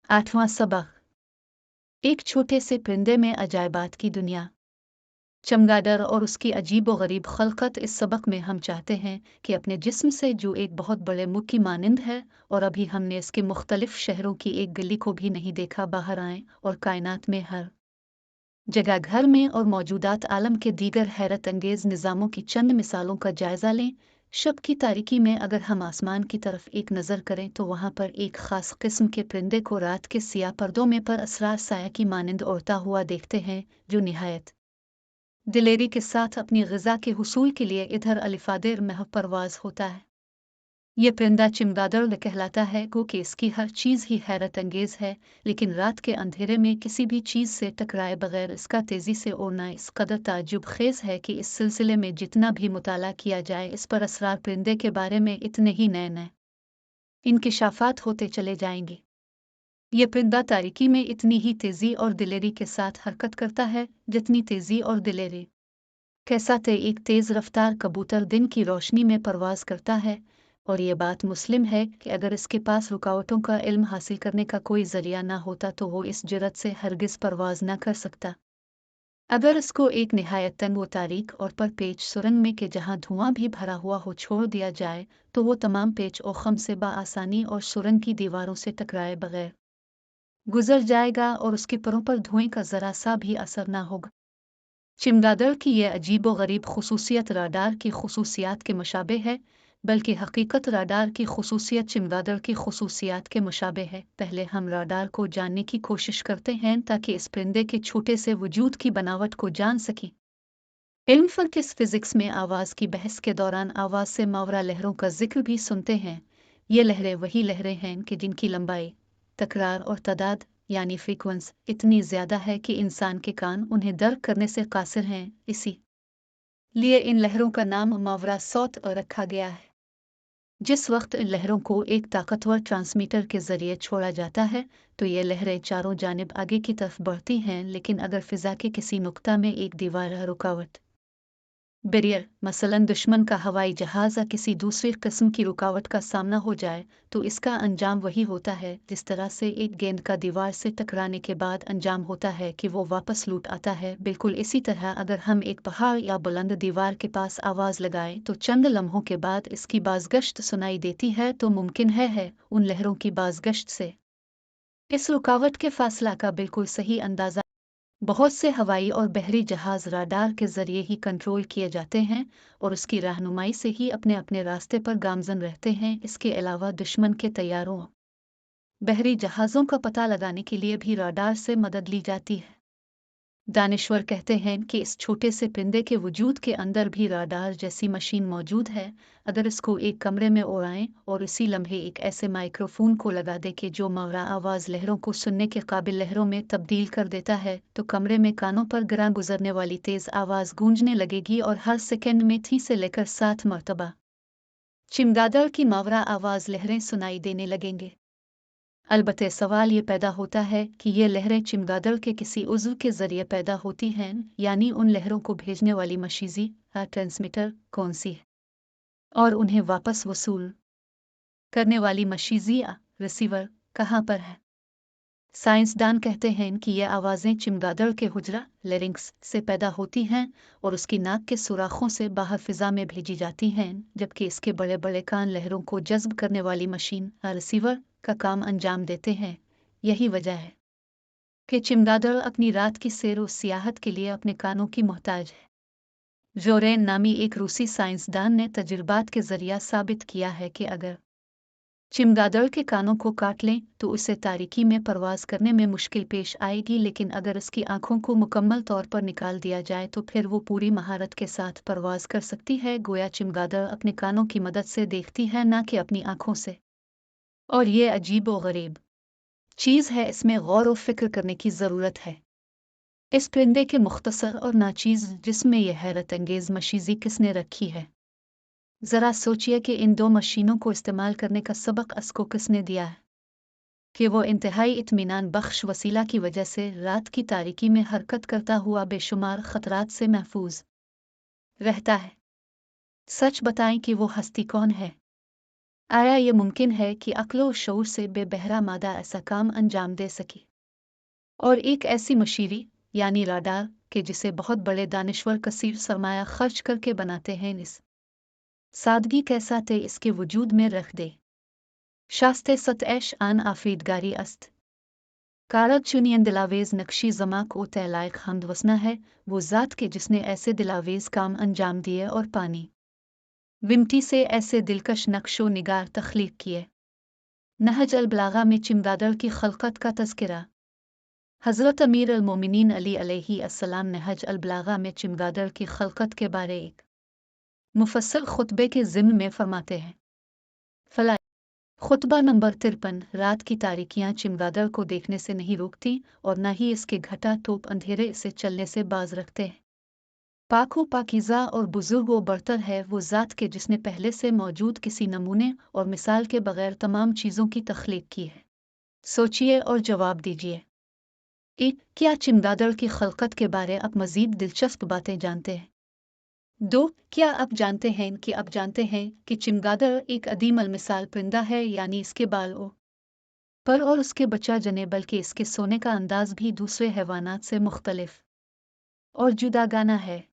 8वां सबक। एक छोटे से परिंदे में अजायबात की दुनिया। चमगादड़ और उसकी अजीबो-गरीब खलकत। इस सबक में हम चाहते हैं कि अपने जिस्म से जो एक बहुत बड़े मुख की मानिंद है और अभी हमने इसके मुख्तलिफ शहरों की एक गली को भी नहीं देखा, बाहर आएं और कायनात में हर जगह, घर में और मौजूदात आलम के दीगर हैरत अंगेज निज़ामों की चंद मिसालों का जायजा लें। शब की तारीकी में अगर हम आसमान की तरफ एक नज़र करें तो वहाँ पर एक ख़ास किस्म के परिंदे को रात के सियाह पर्दों में पर असरार साया की मानिंद उड़ता हुआ देखते हैं, जो निहायत दिलेरी के साथ अपनी ग़िज़ा के हुसूल के लिए इधर अलिफादेर महव परवाज़ होता है। ये परिंदा चमगादड़ कहलाता है, गो कि इसकी हर चीज़ ही हैरत अंगेज़ है, लेकिन रात के अंधेरे में किसी भी चीज़ से टकराए बगैर इसका तेज़ी से उड़ना इस कदर ताज्जुब खेज़ है कि इस सिलसिले में जितना भी मुताला किया जाए, इस पर असरार परिंदे के बारे में इतने ही नए नए इंकिशाफात होते चले जाएंगे। ये परिंदा तारीकी में इतनी ही तेज़ी और दिलेरी के साथ हरकत करता है जितनी तेज़ी और दिलेरी के साथ एक तेज़ रफ्तार कबूतर दिन की रोशनी में परवाज़ करता है। और ये बात मुस्लिम है कि अगर इसके पास रुकावटों का इल्म हासिल करने का कोई ज़रिया ना होता तो वो इस जुर्रत से हरगिज़ परवाज़ ना कर सकता। अगर इसको एक निहायत तंग व तारीक और पर पेच सुरंग में के जहाँ धुआं भी भरा हुआ हो छोड़ दिया जाए तो वो तमाम पेच और खम से बाआसानी और सुरंग की दीवारों से टकराए बगैर गुजर जाएगा और उसके परों पर धुएं का ज़रा सा भी असर ना होगा। चमगादड़ की यह अजीबो गरीब खुसूसियत राडार की खुसूसियात के मुशाबे है, बल्कि हकीकत राडार की खुसूसियत चमगादड़ की खुसूसियात के मुशाबे है। पहले हम राडार को जानने की कोशिश करते हैं ताकि इस परिंदे के छोटे से वजूद की बनावट को जान सकें। इल्म फर किस फिजिक्स में आवाज़ की बहस के दौरान आवाज़ से मावरा लहरों का जिक्र भी सुनते हैं। ये लहरें वही लहरें हैं कि जिनकी लंबाई, तकरार और तादाद यानी फ्रीक्वेंस इतनी ज़्यादा है कि इंसान के कान उन्हें दर्क करने से कासिर हैं। इसी लिए इन लहरों का नाम मावरा सौत रखा गया है। जिस वक्त इन लहरों को एक ताकतवर ट्रांसमीटर के ज़रिए छोड़ा जाता है तो ये लहरें चारों जानिब आगे की तरफ बढ़ती हैं, लेकिन अगर फ़िज़ा के किसी नुक्ता में एक दीवार रुकावट बैरियर, मसलन दुश्मन का हवाई जहाज़ या किसी दूसरी किस्म की रुकावट का सामना हो जाए तो इसका अंजाम वही होता है जिस तरह से एक गेंद का दीवार से टकराने के बाद अंजाम होता है कि वो वापस लौट आता है। बिल्कुल इसी तरह अगर हम एक पहाड़ या बुलंद दीवार के पास आवाज़ लगाएं तो चंद लम्हों के बाद इसकी बाज़गश्त सुनाई देती है, तो मुमकिन है उन लहरों की बाज़गश्त से इस रुकावट के फासला का बिल्कुल सही अंदाज़ा। बहुत से हवाई और बहरी जहाज़ राडार के ज़रिए ही कंट्रोल किए जाते हैं और उसकी रहनुमाई से ही अपने अपने रास्ते पर गामज़न रहते हैं। इसके अलावा दुश्मन के तैयारों, बहरी जहाज़ों का पता लगाने के लिए भी राडार से मदद ली जाती है। दानिश्वर कहते हैं कि इस छोटे से परिंदे के वजूद के अंदर भी राडार जैसी मशीन मौजूद है। अगर इसको एक कमरे में उड़ाएं और इसी लम्हे एक ऐसे माइक्रोफोन को लगा दे कि जो मावरा आवाज़ लहरों को सुनने के काबिल लहरों में तब्दील कर देता है, तो कमरे में कानों पर गिरा गुजरने वाली तेज़ आवाज़ गूंजने लगेगी और हर सेकंड में 3 से लेकर 7 मरतबा चमगादड़ की मावरा आवाज़ लहरें सुनाई देने लगेंगे। अलबत्ते सवाल ये पैदा होता है कि ये लहरें चमगादड़ के किसी उज़्व के ज़रिए पैदा होती हैं, यानी उन लहरों को भेजने वाली मशीज़ी या ट्रांसमीटर कौन सी है और उन्हें वापस वसूल करने वाली मशीज़ी या रिसीवर कहाँ पर है। साइंसदान कहते हैं कि ये आवाज़ें चमगादड़ के हुजरा लैरिंक्स से पैदा होती हैं और उसकी नाक के सुराखों से बाहर फ़िज़ा में भेजी जाती हैं, जबकि इसके बड़े बड़े कान लहरों को जज़्ब करने वाली मशीन या रिसीवर का काम अंजाम देते हैं। यही वजह है कि चमगादड़ अपनी रात की सैर और सियाहत के लिए अपने कानों की मोहताज है। जोरेन नामी एक रूसी साइंसदान ने तजुर्बात के ज़रिया साबित किया है कि अगर चमगादड़ के कानों को काट लें तो उसे तारीकी में परवाज़ करने में मुश्किल पेश आएगी, लेकिन अगर उसकी आँखों को मुकम्मल तौर पर निकाल दिया जाए तो फिर वो पूरी महारत के साथ परवाज़ कर सकती है। गोया चमगादड़ अपने कानों की मदद से देखती है, ना कि अपनी आँखों से। और ये अजीब व गरीब चीज़ है, इसमें गौर व फिक्र करने की ज़रूरत है। इस परिंदे के मुख्तसर और नाचीज़ जिसमें यह हैरत अंगेज़ मशीज़ी किसने रखी है। ज़रा सोचिए कि इन दो मशीनों को इस्तेमाल करने का सबक असको किसने दिया है कि वो इंतहाई इत्मीनान बख्श वसीला की वजह से रात की तारीकी में हरकत करता हुआ बेशुमार ख़तरात से महफूज रहता है। सच बताएं कि वो हस्ती कौन है। आया ये मुमकिन है कि अक्लो शऊर से बेबहरा मादा ऐसा काम अंजाम दे सके और एक ऐसी मशीरी यानी राडार के जिसे बहुत बड़े दानिश्वर कसीर सरमाया खर्च करके बनाते हैं इस सादगी कैसा थे इसके वजूद में रख दे शास्ते सत ऐश आन आफरीदगारी अस्त कारब चुनियन दिलावेज नक्शी जमा को तैलायक हमद वसना है वो ज़ात के जिसने ऐसे दिलावेज काम अंजाम दिए और पानी विमटी से ऐसे दिलकश नक्शो निगार तख्लीक किए। नहज अल बलागा में चिमगादड़ की खलकत का तज़किरा। हज़रत अमीर अल मोमिनीन अली अलैहि अस्सलाम नहज अल बलागा में चिमगादड़ की खलकत के बारे एक मुफस्सल खुतबे के ज़िम्न में फरमाते हैं। फला खुतबा नंबर 53। रात की तारीकियां चिमगादड़ को देखने से नहीं रोकती और न ही इसके घटा तोप अंधेरे इसे चलने से बाज रखते हैं। पाको पाकीज़ा और बुजुर्ग व बरतर है वो ज़ात के जिसने पहले से मौजूद किसी नमूने और मिसाल के बगैर तमाम चीज़ों की तख्लीक की है। सोचिए और जवाब दीजिए। एक, क्या चिमगादड़ की खलकत के बारे आप मज़ीद दिलचस्प बातें जानते हैं? 2, क्या आप जानते हैं कि चिमगादड़ एक अदीम अलमिसाल परिंदा है यानी इसके बाल पर और उसके बच्चा जने बल्कि इसके सोने का अंदाज भी दूसरे हैवानात से मुख्तलिफ और जुदागाना है।